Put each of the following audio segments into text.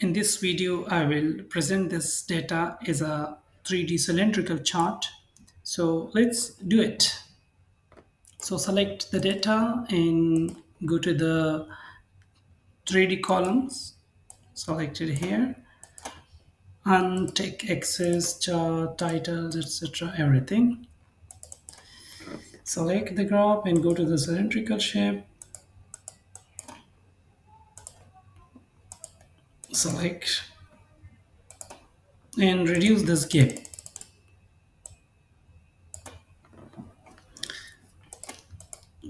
In this video, I will present this data as a 3D cylindrical chart. So let's do it. So select the data and go to the 3D columns, select it here, and take axis, chart, titles, etc. everything. Select the graph and go to the cylindrical shape. Select and reduce this gap.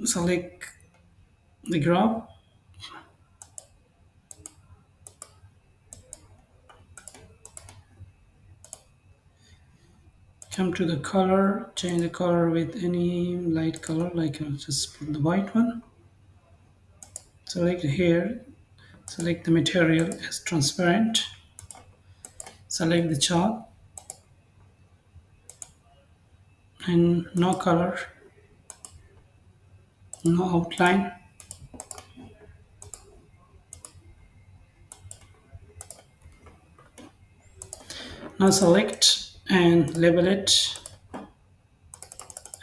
Select the graph. Come to the color, change the color with any light color, like I'll just put the white one. Select here, select the material as transparent, select the chart and no color, no outline. Now select and label it,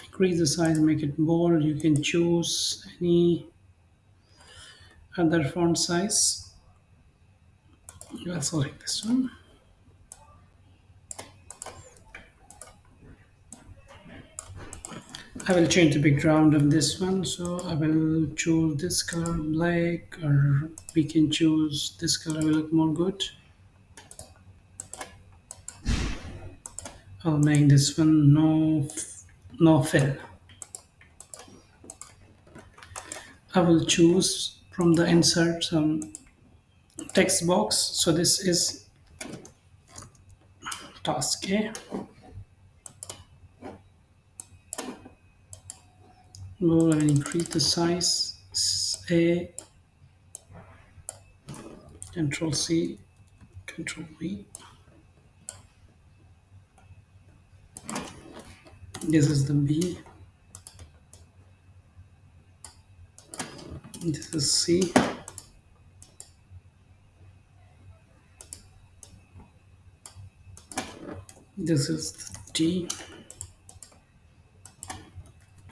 increase the size, make it bold. You can choose any other font size. I'll select this one. I will change the background of this one, so I will choose this color black, or we can choose this color will look more good. I'll make this one no fill. I will choose from the insert some text box. So this is task A. We'll increase the size. A, Control C, Control V. This is the B. This is C. This is the D.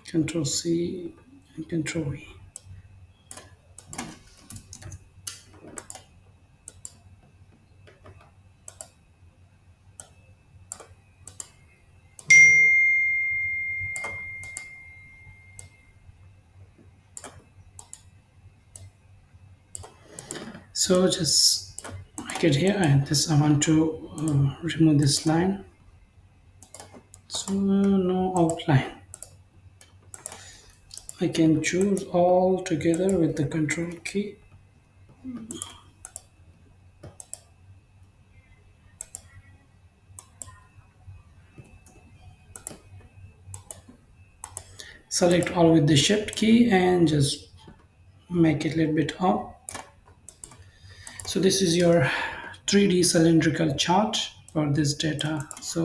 Control C and Control V. So just make it here, and this I want to remove this line. So no outline. I can choose all together with the control key. Select all with the shift key and just make it a little bit up. So this is your 3D cylindrical chart for this data. So